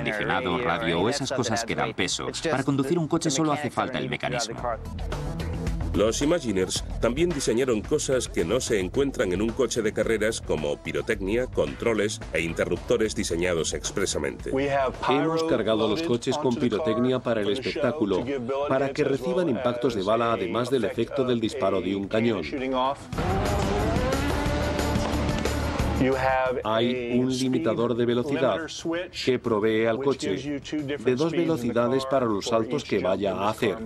acondicionado, radio o esas cosas que dan peso. Para conducir un coche solo hace falta el mecanismo. Los Imagineers también diseñaron cosas que no se encuentran en un coche de carreras, como pirotecnia, controles e interruptores diseñados expresamente. Hemos cargado los coches con pirotecnia para el espectáculo, para que reciban impactos de bala además del efecto del disparo de un cañón. Hay un limitador de velocidad que provee al coche de 2 velocidades para los saltos que vaya a hacer.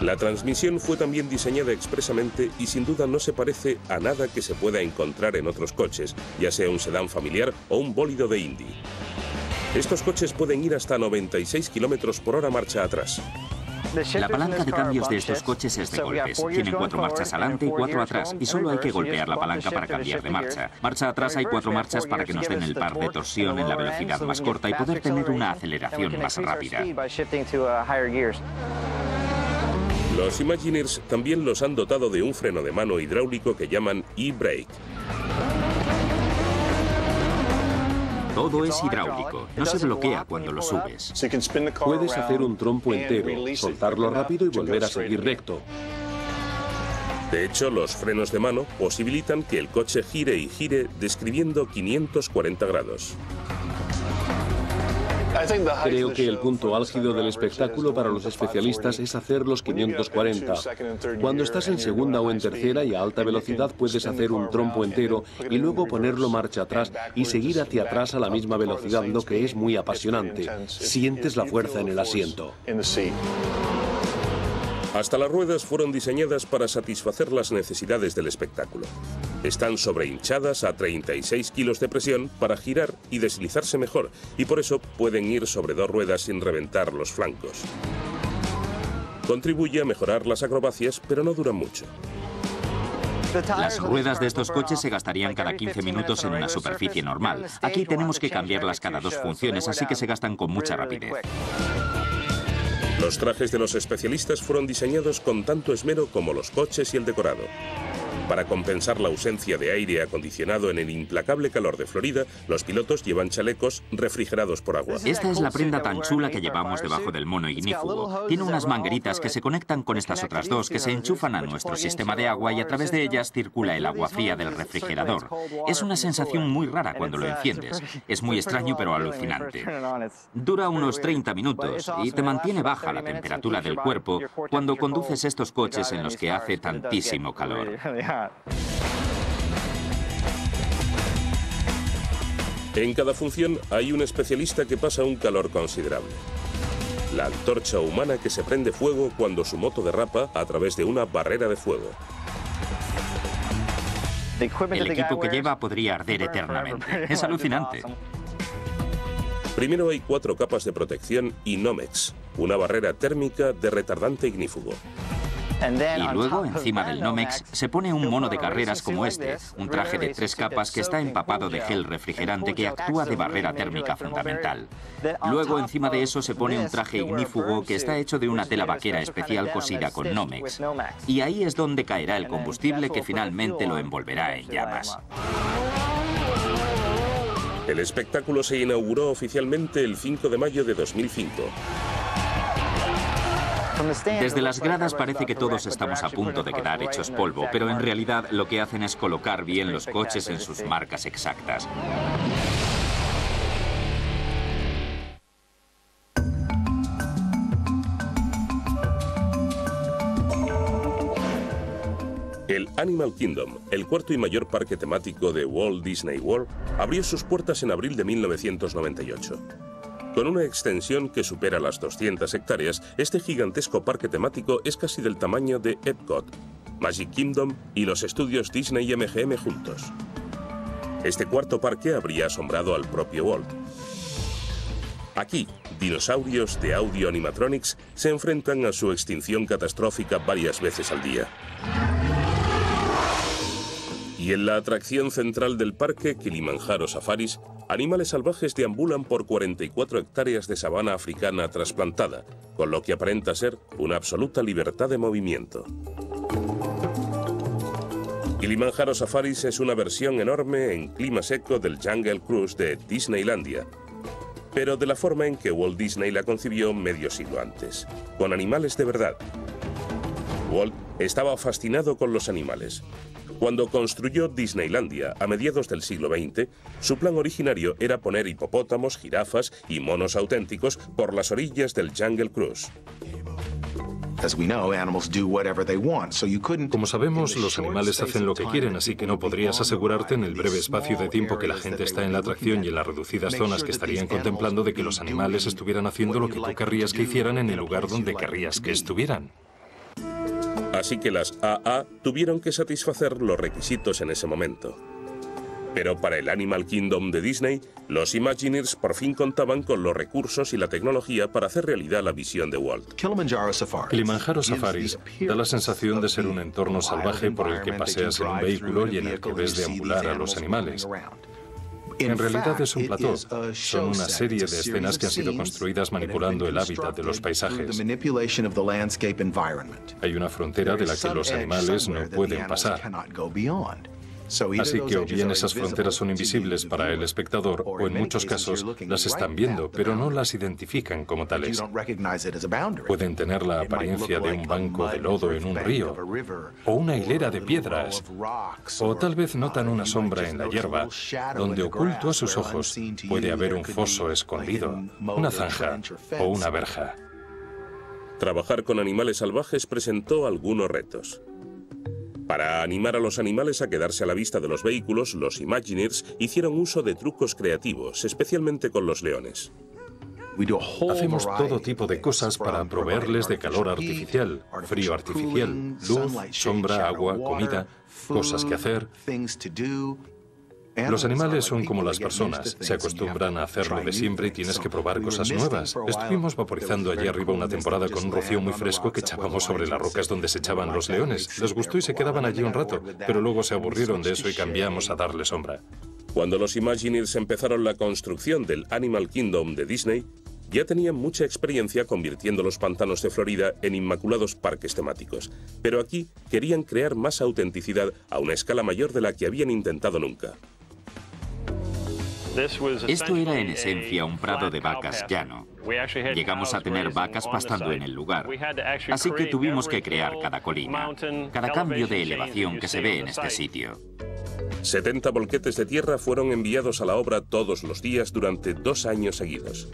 La transmisión fue también diseñada expresamente y sin duda no se parece a nada que se pueda encontrar en otros coches, ya sea un sedán familiar o un bólido de Indy. Estos coches pueden ir hasta 96 km por hora marcha atrás. La palanca de cambios de estos coches es de golpes. Tienen 4 marchas adelante y 4 atrás, y solo hay que golpear la palanca para cambiar de marcha. Marcha atrás hay 4 marchas para que nos den el par de torsión en la velocidad más corta y poder tener una aceleración más rápida. Los Imagineers también los han dotado de un freno de mano hidráulico que llaman e-brake. Todo es hidráulico, no se bloquea cuando lo subes. Puedes hacer un trompo entero, soltarlo rápido y volver a seguir recto. De hecho, los frenos de mano posibilitan que el coche gire y gire describiendo 540 grados. Creo que el punto álgido del espectáculo para los especialistas es hacer los 540. Cuando estás en segunda o en tercera y a alta velocidad puedes hacer un trompo entero y luego ponerlo marcha atrás y seguir hacia atrás a la misma velocidad, lo que es muy apasionante. Sientes la fuerza en el asiento. Hasta las ruedas fueron diseñadas para satisfacer las necesidades del espectáculo. Están sobrehinchadas a 36 kilos de presión para girar y deslizarse mejor, y por eso pueden ir sobre 2 ruedas sin reventar los flancos. Contribuye a mejorar las acrobacias, pero no duran mucho. Las ruedas de estos coches se gastarían cada 15 minutos en una superficie normal. Aquí tenemos que cambiarlas cada 2 funciones, así que se gastan con mucha rapidez. Los trajes de los especialistas fueron diseñados con tanto esmero como los coches y el decorado. Para compensar la ausencia de aire acondicionado en el implacable calor de Florida, los pilotos llevan chalecos refrigerados por agua. Esta es la prenda tan chula que llevamos debajo del mono ignífugo. Tiene unas mangueritas que se conectan con estas otras 2 que se enchufan a nuestro sistema de agua y a través de ellas circula el agua fría del refrigerador. Es una sensación muy rara cuando lo enciendes. Es muy extraño pero alucinante. Dura unos 30 minutos y te mantiene baja la temperatura del cuerpo cuando conduces estos coches en los que hace tantísimo calor. En cada función hay un especialista que pasa un calor considerable. La antorcha humana que se prende fuego cuando su moto derrapa a través de una barrera de fuego. El equipo que lleva podría arder eternamente. Es alucinante. Primero hay 4 capas de protección y Nomex, una barrera térmica de retardante ignífugo. Y luego, encima del Nomex, se pone un mono de carreras como este, un traje de 3 capas que está empapado de gel refrigerante que actúa de barrera térmica fundamental. Luego, encima de eso, se pone un traje ignífugo que está hecho de una tela vaquera especial cosida con Nomex. Y ahí es donde caerá el combustible que finalmente lo envolverá en llamas. El espectáculo se inauguró oficialmente el 5 de mayo de 2005. Desde las gradas parece que todos estamos a punto de quedar hechos polvo, pero en realidad lo que hacen es colocar bien los coches en sus marcas exactas. El Animal Kingdom, el cuarto y mayor parque temático de Walt Disney World, abrió sus puertas en abril de 1998. Con una extensión que supera las 200 hectáreas, este gigantesco parque temático es casi del tamaño de Epcot, Magic Kingdom y los estudios Disney y MGM juntos. Este cuarto parque habría asombrado al propio Walt. Aquí, dinosaurios de audio animatronics se enfrentan a su extinción catastrófica varias veces al día. Y en la atracción central del parque, Kilimanjaro Safaris, animales salvajes deambulan por 44 hectáreas de sabana africana trasplantada, con lo que aparenta ser una absoluta libertad de movimiento. Kilimanjaro Safaris es una versión enorme en clima seco del Jungle Cruise de Disneylandia, pero de la forma en que Walt Disney la concibió medio siglo antes, con animales de verdad. Walt estaba fascinado con los animales. Cuando construyó Disneylandia a mediados del siglo XX, su plan originario era poner hipopótamos, jirafas y monos auténticos por las orillas del Jungle Cruise. Como sabemos, los animales hacen lo que quieren, así que no podrías asegurarte en el breve espacio de tiempo que la gente está en la atracción y en las reducidas zonas que estarían contemplando de que los animales estuvieran haciendo lo que tú querrías que hicieran en el lugar donde querrías que estuvieran. Así que las AA tuvieron que satisfacer los requisitos en ese momento. Pero para el Animal Kingdom de Disney, los Imagineers por fin contaban con los recursos y la tecnología para hacer realidad la visión de Walt. Kilimanjaro Safaris da la sensación de ser un entorno salvaje por el que paseas en un vehículo y en el que ves deambular a los animales. En realidad es un plató. Son una serie de escenas que han sido construidas manipulando el hábitat de los paisajes. Hay una frontera de la que los animales no pueden pasar. Así que o bien esas fronteras son invisibles para el espectador o en muchos casos las están viendo, pero no las identifican como tales. Pueden tener la apariencia de un banco de lodo en un río o una hilera de piedras, o tal vez notan una sombra en la hierba donde oculto a sus ojos puede haber un foso escondido, una zanja o una verja. Trabajar con animales salvajes presentó algunos retos. Para animar a los animales a quedarse a la vista de los vehículos, los Imagineers hicieron uso de trucos creativos, especialmente con los leones. Hacemos todo tipo de cosas para proveerles de calor artificial, frío artificial, luz, sombra, agua, comida, cosas que hacer. Los animales son como las personas, se acostumbran a hacerlo de siempre y tienes que probar cosas nuevas. Estuvimos vaporizando allí arriba una temporada con un rocío muy fresco que echábamos sobre las rocas donde se echaban los leones. Les gustó y se quedaban allí un rato, pero luego se aburrieron de eso y cambiamos a darle sombra. Cuando los Imagineers empezaron la construcción del Animal Kingdom de Disney, ya tenían mucha experiencia convirtiendo los pantanos de Florida en inmaculados parques temáticos. Pero aquí querían crear más autenticidad a una escala mayor de la que habían intentado nunca. Esto era en esencia un prado de vacas llano. Llegamos a tener vacas pastando en el lugar. Así que tuvimos que crear cada colina, cada cambio de elevación que se ve en este sitio. 70 volquetes de tierra fueron enviados a la obra todos los días durante 2 años seguidos.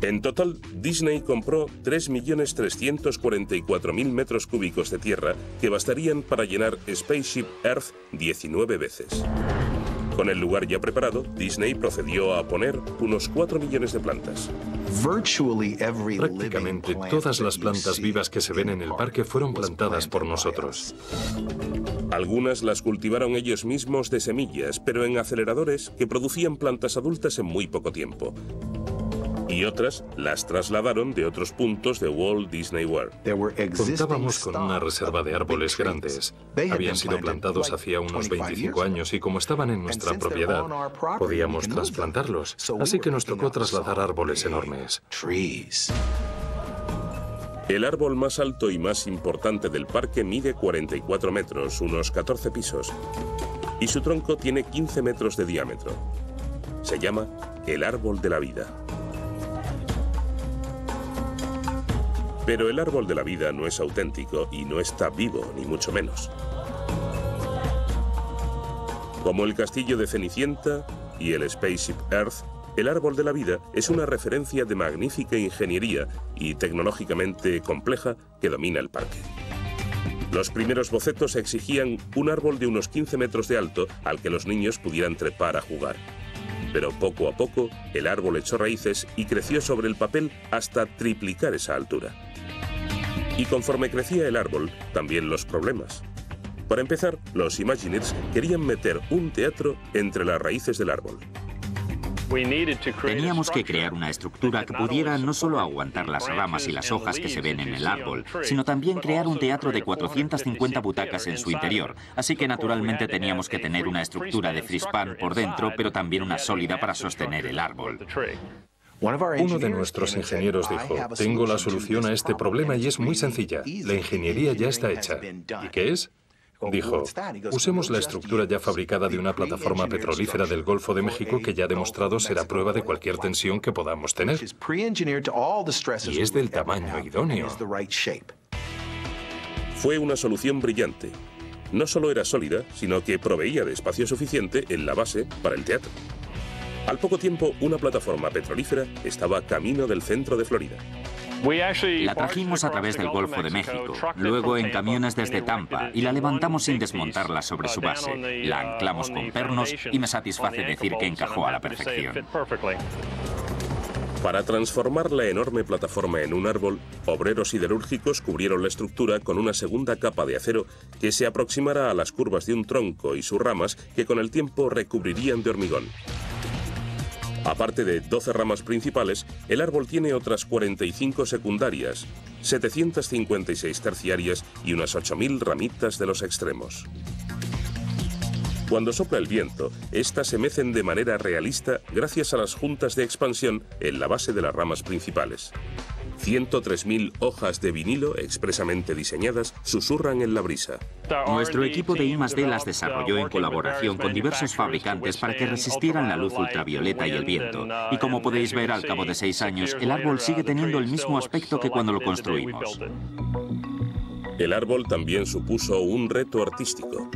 En total, Disney compró 3.344.000 metros cúbicos de tierra que bastarían para llenar Spaceship Earth 19 veces. Con el lugar ya preparado, Disney procedió a poner unos 4 millones de plantas. Prácticamente todas las plantas vivas que se ven en el parque fueron plantadas por nosotros. Algunas las cultivaron ellos mismos de semillas, pero en aceleradores que producían plantas adultas en muy poco tiempo. Y otras las trasladaron de otros puntos de Walt Disney World. Contábamos con una reserva de árboles grandes. Habían sido plantados hacía unos 25 años y como estaban en nuestra propiedad, podíamos trasplantarlos. Así que nos tocó trasladar árboles enormes. El árbol más alto y más importante del parque mide 44 metros, unos 14 pisos, y su tronco tiene 15 metros de diámetro. Se llama el Árbol de la Vida. Pero el Árbol de la Vida no es auténtico y no está vivo, ni mucho menos. Como el castillo de Cenicienta y el Spaceship Earth, el Árbol de la Vida es una referencia de magnífica ingeniería y tecnológicamente compleja que domina el parque. Los primeros bocetos exigían un árbol de unos 15 metros de alto al que los niños pudieran trepar a jugar. Pero poco a poco el árbol echó raíces y creció sobre el papel hasta triplicar esa altura. Y conforme crecía el árbol, también los problemas. Para empezar, los Imagineers querían meter un teatro entre las raíces del árbol. Teníamos que crear una estructura que pudiera no solo aguantar las ramas y las hojas que se ven en el árbol, sino también crear un teatro de 450 butacas en su interior. Así que naturalmente teníamos que tener una estructura de frispan por dentro, pero también una sólida para sostener el árbol. Uno de nuestros ingenieros dijo, tengo la solución a este problema y es muy sencilla. La ingeniería ya está hecha. ¿Y qué es? Dijo, usemos la estructura ya fabricada de una plataforma petrolífera del Golfo de México que ya ha demostrado ser a prueba de cualquier tensión que podamos tener. Y es del tamaño idóneo. Fue una solución brillante. No solo era sólida, sino que proveía de espacio suficiente en la base para el teatro. Al poco tiempo, una plataforma petrolífera estaba camino del centro de Florida. La trajimos a través del Golfo de México, luego en camiones desde Tampa y la levantamos sin desmontarla sobre su base. La anclamos con pernos y me satisface decir que encajó a la perfección. Para transformar la enorme plataforma en un árbol, obreros siderúrgicos cubrieron la estructura con una segunda capa de acero que se aproximara a las curvas de un tronco y sus ramas que con el tiempo recubrirían de hormigón. Aparte de 12 ramas principales, el árbol tiene otras 45 secundarias, 756 terciarias y unas 8.000 ramitas de los extremos. Cuando sopla el viento, estas se mecen de manera realista gracias a las juntas de expansión en la base de las ramas principales. 103.000 hojas de vinilo expresamente diseñadas susurran en la brisa. Nuestro equipo de I+D las desarrolló en colaboración con diversos fabricantes para que resistieran la luz ultravioleta y el viento. Y como podéis ver, al cabo de 6 años, el árbol sigue teniendo el mismo aspecto que cuando lo construimos. El árbol también supuso un reto artístico.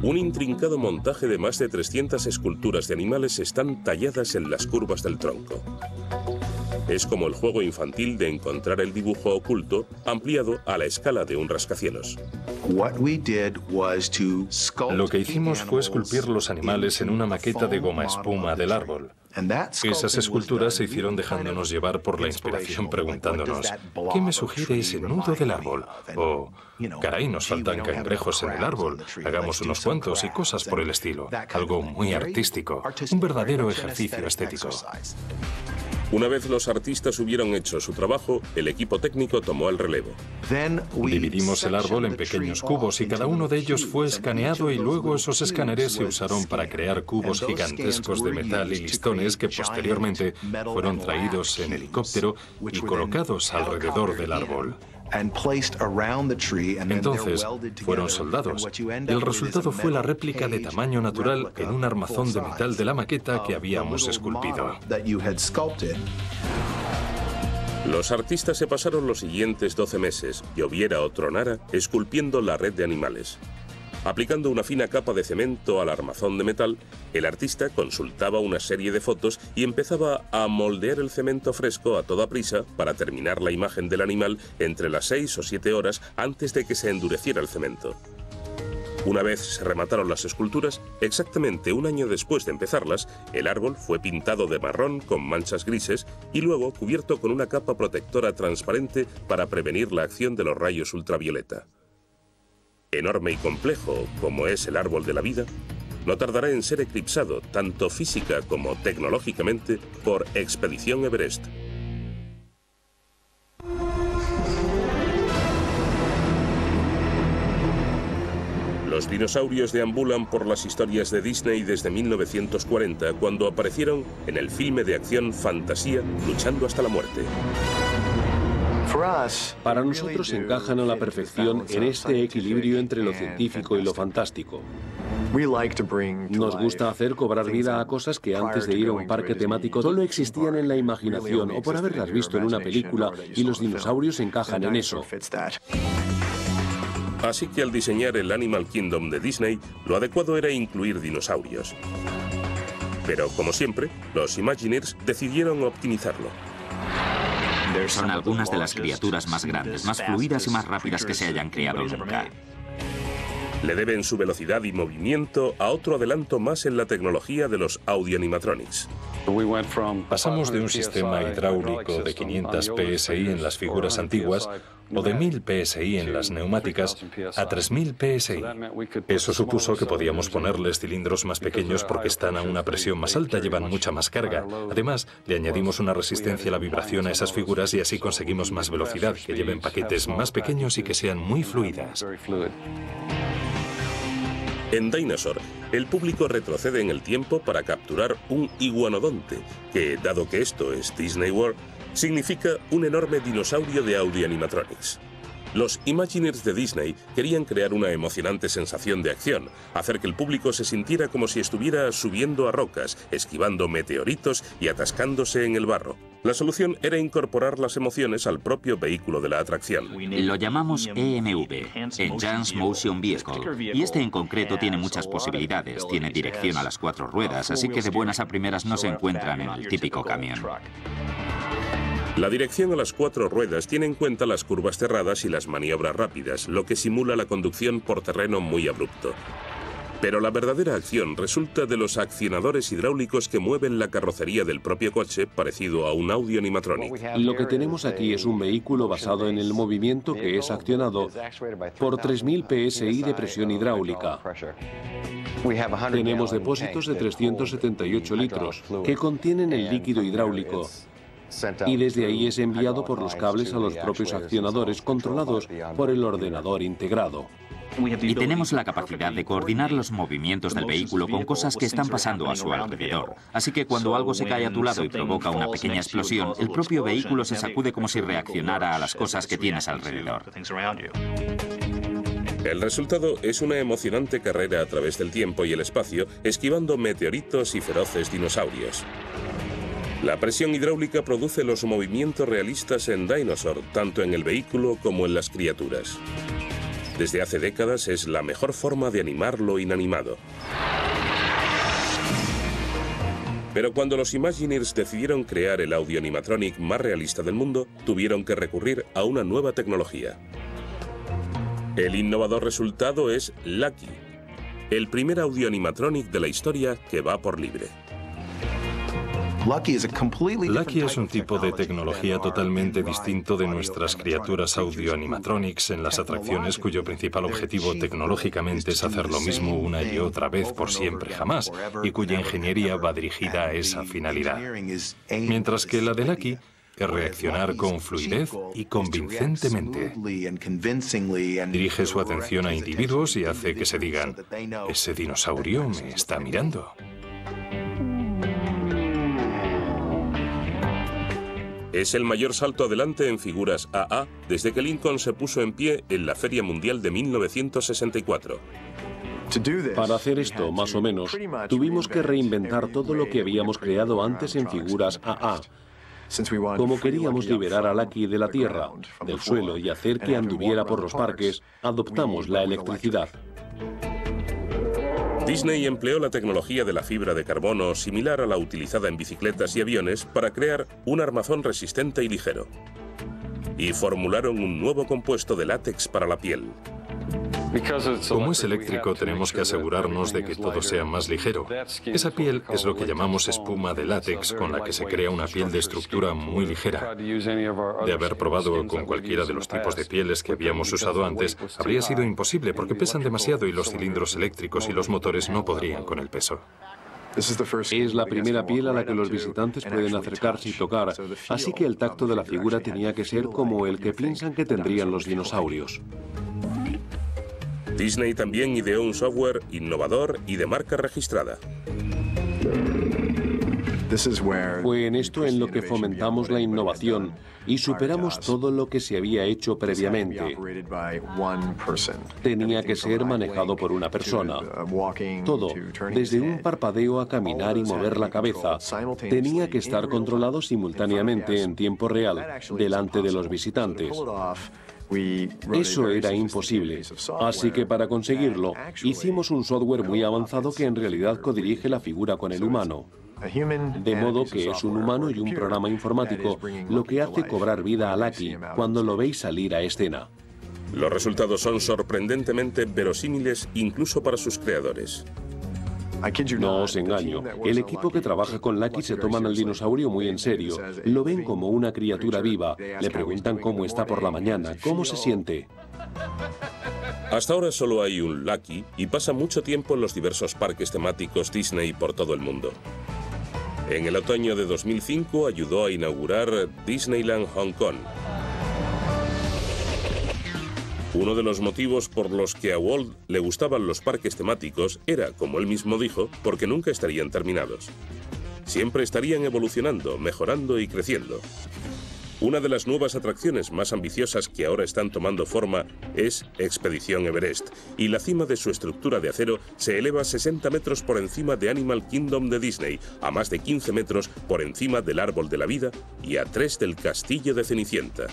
Un intrincado montaje de más de 300 esculturas de animales están talladas en las curvas del tronco. Es como el juego infantil de encontrar el dibujo oculto ampliado a la escala de un rascacielos. Lo que hicimos fue esculpir los animales en una maqueta de goma espuma del árbol. Esas esculturas se hicieron dejándonos llevar por la inspiración, preguntándonos, ¿qué me sugiere ese nudo del árbol? O, caray, nos faltan cangrejos en el árbol, hagamos unos cuantos y cosas por el estilo. Algo muy artístico, un verdadero ejercicio estético. Una vez los artistas hubieron hecho su trabajo, el equipo técnico tomó el relevo. Dividimos el árbol en pequeños cubos y cada uno de ellos fue escaneado y luego esos escáneres se usaron para crear cubos gigantescos de metal y listones que posteriormente fueron traídos en helicóptero y colocados alrededor del árbol. Entonces fueron soldados y el resultado fue la réplica de tamaño natural en un armazón de metal de la maqueta que habíamos esculpido. Los artistas se pasaron los siguientes 12 meses, lloviera o tronara, esculpiendo la red de animales. Aplicando una fina capa de cemento al armazón de metal, el artista consultaba una serie de fotos y empezaba a moldear el cemento fresco a toda prisa para terminar la imagen del animal entre las 6 o 7 horas antes de que se endureciera el cemento. Una vez se remataron las esculturas, exactamente un año después de empezarlas, el árbol fue pintado de marrón con manchas grises y luego cubierto con una capa protectora transparente para prevenir la acción de los rayos ultravioleta. Enorme y complejo como es el árbol de la vida, no tardará en ser eclipsado, tanto física como tecnológicamente, por Expedición Everest. Los dinosaurios deambulan por las historias de Disney desde 1940, cuando aparecieron en el filme de acción Fantasía, luchando hasta la muerte. Para nosotros encajan a la perfección en este equilibrio entre lo científico y lo fantástico. Nos gusta hacer cobrar vida a cosas que antes de ir a un parque temático solo existían en la imaginación o por haberlas visto en una película, y los dinosaurios encajan en eso. Así que al diseñar el Animal Kingdom de Disney, lo adecuado era incluir dinosaurios. Pero como siempre, los Imagineers decidieron optimizarlo. Son algunas de las criaturas más grandes, más fluidas y más rápidas que se hayan creado nunca. Le deben su velocidad y movimiento a otro adelanto más en la tecnología de los Audioanimatronics. Pasamos de un sistema hidráulico de 500 PSI en las figuras antiguas o de 1000 PSI en las neumáticas a 3000 PSI. Eso supuso que podíamos ponerles cilindros más pequeños porque están a una presión más alta, llevan mucha más carga. Además, le añadimos una resistencia a la vibración a esas figuras y así conseguimos más velocidad, que lleven paquetes más pequeños y que sean muy fluidas. En Dinosaur, el público retrocede en el tiempo para capturar un iguanodonte, que, dado que esto es Disney World, significa un enorme dinosaurio de Audioanimatronics. Los Imagineers de Disney querían crear una emocionante sensación de acción, hacer que el público se sintiera como si estuviera subiendo a rocas, esquivando meteoritos y atascándose en el barro. La solución era incorporar las emociones al propio vehículo de la atracción. Lo llamamos EMV, Enhanced Motion Vehicle, y este en concreto tiene muchas posibilidades. Tiene dirección a las 4 ruedas, así que de buenas a primeras no se encuentran en el típico camión. La dirección a las 4 ruedas tiene en cuenta las curvas cerradas y las maniobras rápidas, lo que simula la conducción por terreno muy abrupto. Pero la verdadera acción resulta de los accionadores hidráulicos que mueven la carrocería del propio coche, parecido a un Audi animatronic. Lo que tenemos aquí es un vehículo basado en el movimiento que es accionado por 3.000 PSI de presión hidráulica. Tenemos depósitos de 378 litros que contienen el líquido hidráulico. Y desde ahí es enviado por los cables a los propios accionadores controlados por el ordenador integrado. Y tenemos la capacidad de coordinar los movimientos del vehículo con cosas que están pasando a su alrededor. Así que cuando algo se cae a tu lado y provoca una pequeña explosión, el propio vehículo se sacude como si reaccionara a las cosas que tienes alrededor. El resultado es una emocionante carrera a través del tiempo y el espacio, esquivando meteoritos y feroces dinosaurios. La presión hidráulica produce los movimientos realistas en Dinosaur, tanto en el vehículo como en las criaturas. Desde hace décadas es la mejor forma de animar lo inanimado. Pero cuando los Imagineers decidieron crear el audio animatronic más realista del mundo, tuvieron que recurrir a una nueva tecnología. El innovador resultado es Lucky, el primer audio animatronic de la historia que va por libre. Lucky es un tipo de tecnología totalmente distinto de nuestras criaturas audio animatronics en las atracciones, cuyo principal objetivo tecnológicamente es hacer lo mismo una y otra vez por siempre jamás, y cuya ingeniería va dirigida a esa finalidad. Mientras que la de Lucky es reaccionar con fluidez y convincentemente. Dirige su atención a individuos y hace que se digan: ese dinosaurio me está mirando. Es el mayor salto adelante en figuras AA desde que Lincoln se puso en pie en la Feria Mundial de 1964. Para hacer esto, más o menos, tuvimos que reinventar todo lo que habíamos creado antes en figuras AA. Como queríamos liberar a Lucky de la tierra, del suelo y hacer que anduviera por los parques, adoptamos la electricidad. Disney empleó la tecnología de la fibra de carbono similar a la utilizada en bicicletas y aviones para crear un armazón resistente y ligero. Y formularon un nuevo compuesto de látex para la piel. Como es eléctrico, tenemos que asegurarnos de que todo sea más ligero. Esa piel es lo que llamamos espuma de látex, con la que se crea una piel de estructura muy ligera. De haber probado con cualquiera de los tipos de pieles que habíamos usado antes, habría sido imposible porque pesan demasiado y los cilindros eléctricos y los motores no podrían con el peso. Es la primera piel a la que los visitantes pueden acercarse y tocar, así que el tacto de la figura tenía que ser como el que piensan que tendrían los dinosaurios. Disney también ideó un software innovador y de marca registrada. Fue en esto en lo que fomentamos la innovación y superamos todo lo que se había hecho previamente. Tenía que ser manejado por una persona. Todo, desde un parpadeo a caminar y mover la cabeza, tenía que estar controlado simultáneamente en tiempo real, delante de los visitantes. Eso era imposible, así que para conseguirlo, hicimos un software muy avanzado que en realidad codirige la figura con el humano. De modo que es un humano y un programa informático lo que hace cobrar vida a Lucky cuando lo veis salir a escena. Los resultados son sorprendentemente verosímiles incluso para sus creadores. No os engaño, el equipo que trabaja con Lucky se toman al dinosaurio muy en serio. Lo ven como una criatura viva, le preguntan cómo está por la mañana, cómo se siente. Hasta ahora solo hay un Lucky y pasa mucho tiempo en los diversos parques temáticos Disney por todo el mundo. En el otoño de 2005 ayudó a inaugurar Disneyland Hong Kong. Uno de los motivos por los que a Walt le gustaban los parques temáticos era, como él mismo dijo, porque nunca estarían terminados. Siempre estarían evolucionando, mejorando y creciendo. Una de las nuevas atracciones más ambiciosas que ahora están tomando forma es Expedición Everest, y la cima de su estructura de acero se eleva 60 metros por encima de Animal Kingdom de Disney, a más de 15 metros por encima del Árbol de la Vida y a 3 del Castillo de Cenicienta.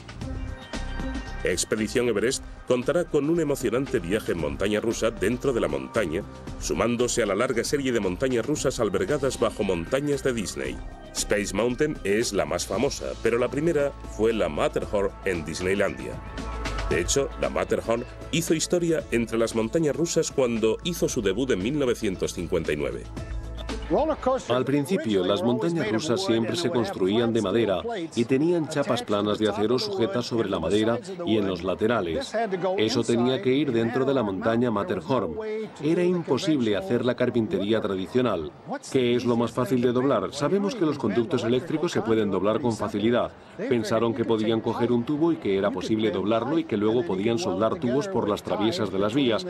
Expedición Everest contará con un emocionante viaje en montaña rusa dentro de la montaña, sumándose a la larga serie de montañas rusas albergadas bajo montañas de Disney. Space Mountain es la más famosa, pero la primera fue la Matterhorn en Disneylandia. De hecho, la Matterhorn hizo historia entre las montañas rusas cuando hizo su debut en 1959. Al principio, las montañas rusas siempre se construían de madera y tenían chapas planas de acero sujetas sobre la madera y en los laterales. Eso tenía que ir dentro de la montaña Matterhorn. Era imposible hacer la carpintería tradicional. ¿Qué es lo más fácil de doblar? Sabemos que los conductos eléctricos se pueden doblar con facilidad. Pensaron que podían coger un tubo y que era posible doblarlo y que luego podían soldar tubos por las traviesas de las vías.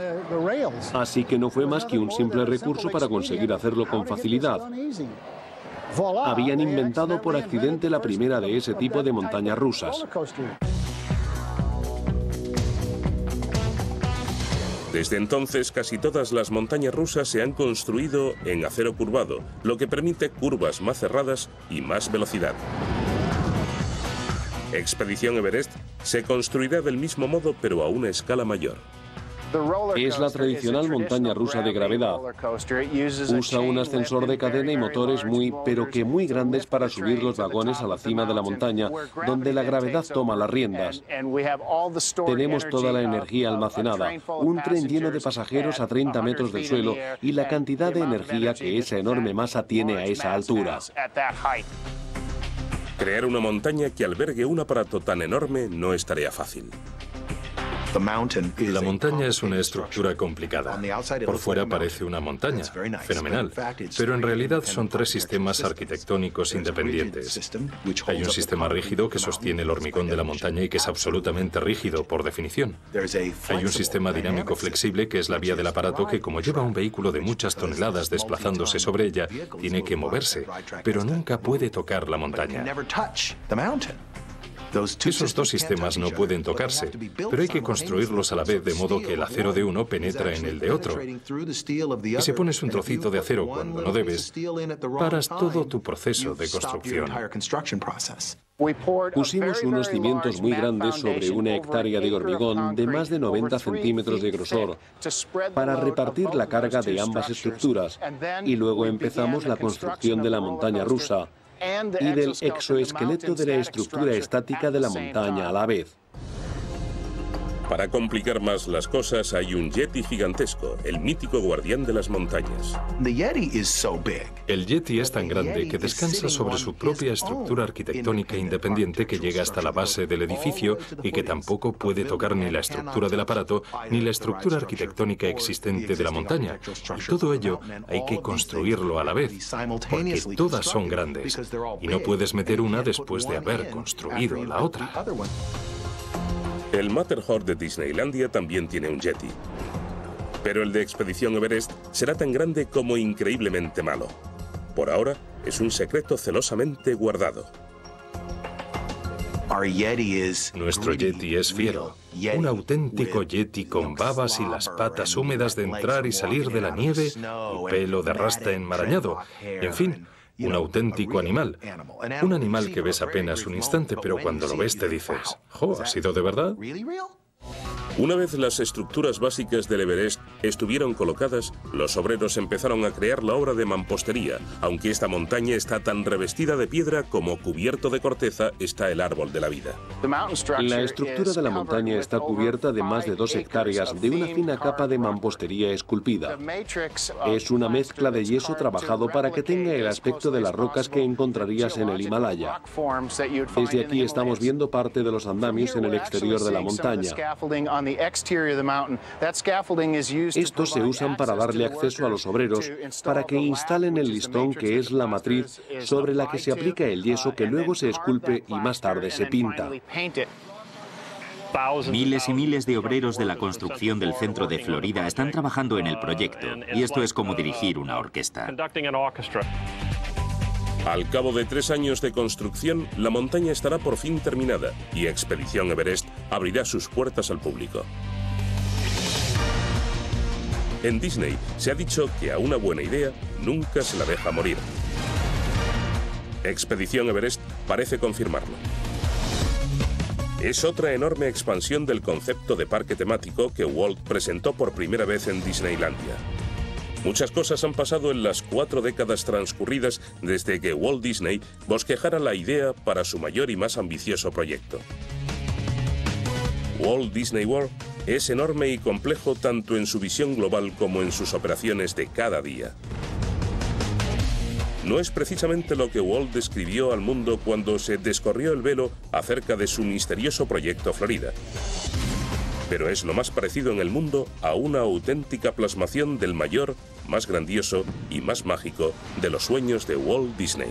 Así que no fue más que un simple recurso para conseguir hacerlo con facilidad. Habían inventado por accidente la primera de ese tipo de montañas rusas. Desde entonces, casi todas las montañas rusas se han construido en acero curvado, lo que permite curvas más cerradas y más velocidad. Expedición Everest se construirá del mismo modo, pero a una escala mayor. Es la tradicional montaña rusa de gravedad. Usa un ascensor de cadena y motores pero que muy grandes para subir los vagones a la cima de la montaña, donde la gravedad toma las riendas. Tenemos toda la energía almacenada, un tren lleno de pasajeros a 30 metros del suelo y la cantidad de energía que esa enorme masa tiene a esa altura. Crear una montaña que albergue un aparato tan enorme no es tarea fácil. La montaña es una estructura complicada. Por fuera parece una montaña, fenomenal, pero en realidad son 3 sistemas arquitectónicos independientes. Hay un sistema rígido que sostiene el hormigón de la montaña y que es absolutamente rígido por definición. Hay un sistema dinámico flexible que es la vía del aparato que, como lleva un vehículo de muchas toneladas desplazándose sobre ella, tiene que moverse, pero nunca puede tocar la montaña. Esos 2 sistemas no pueden tocarse, pero hay que construirlos a la vez de modo que el acero de uno penetra en el de otro. Y si pones un trocito de acero cuando no debes, paras todo tu proceso de construcción. Pusimos unos cimientos muy grandes sobre una hectárea de hormigón de más de 90 centímetros de grosor para repartir la carga de ambas estructuras, y luego empezamos la construcción de la montaña rusa y del exoesqueleto de la estructura estática de la montaña a la vez. Para complicar más las cosas, hay un Yeti gigantesco, el mítico guardián de las montañas. El Yeti es tan grande que descansa sobre su propia estructura arquitectónica independiente que llega hasta la base del edificio y que tampoco puede tocar ni la estructura del aparato ni la estructura arquitectónica existente de la montaña. Y todo ello hay que construirlo a la vez, porque todas son grandes y no puedes meter una después de haber construido la otra. El Matterhorn de Disneylandia también tiene un Yeti. Pero el de Expedición Everest será tan grande como increíblemente malo. Por ahora, es un secreto celosamente guardado. Nuestro Yeti es fiero, un auténtico Yeti con babas y las patas húmedas de entrar y salir de la nieve y pelo de rasta enmarañado. En fin, un auténtico animal. Un animal que ves apenas un instante, pero cuando lo ves te dices, ¿jo, ha sido de verdad? Una vez las estructuras básicas del Everest estuvieron colocadas, los obreros empezaron a crear la obra de mampostería, aunque esta montaña está tan revestida de piedra como cubierto de corteza está el Árbol de la Vida. La estructura de la montaña está cubierta de más de 2 hectáreas de una fina capa de mampostería esculpida. Es una mezcla de yeso trabajado para que tenga el aspecto de las rocas que encontrarías en el Himalaya. Desde aquí estamos viendo parte de los andamios en el exterior de la montaña. Estos se usan para darle acceso a los obreros para que instalen el listón, que es la matriz sobre la que se aplica el yeso que luego se esculpe y más tarde se pinta. Miles y miles de obreros de la construcción del centro de Florida están trabajando en el proyecto, y esto es como dirigir una orquesta. Al cabo de 3 años de construcción, la montaña estará por fin terminada y Expedición Everest abrirá sus puertas al público. En Disney se ha dicho que a una buena idea nunca se la deja morir. Expedición Everest parece confirmarlo. Es otra enorme expansión del concepto de parque temático que Walt presentó por primera vez en Disneylandia. Muchas cosas han pasado en las 4 décadas transcurridas desde que Walt Disney bosquejara la idea para su mayor y más ambicioso proyecto. Walt Disney World es enorme y complejo tanto en su visión global como en sus operaciones de cada día. No es precisamente lo que Walt describió al mundo cuando se descorrió el velo acerca de su misterioso proyecto Florida, pero es lo más parecido en el mundo a una auténtica plasmación del mayor, más grandioso y más mágico de los sueños de Walt Disney.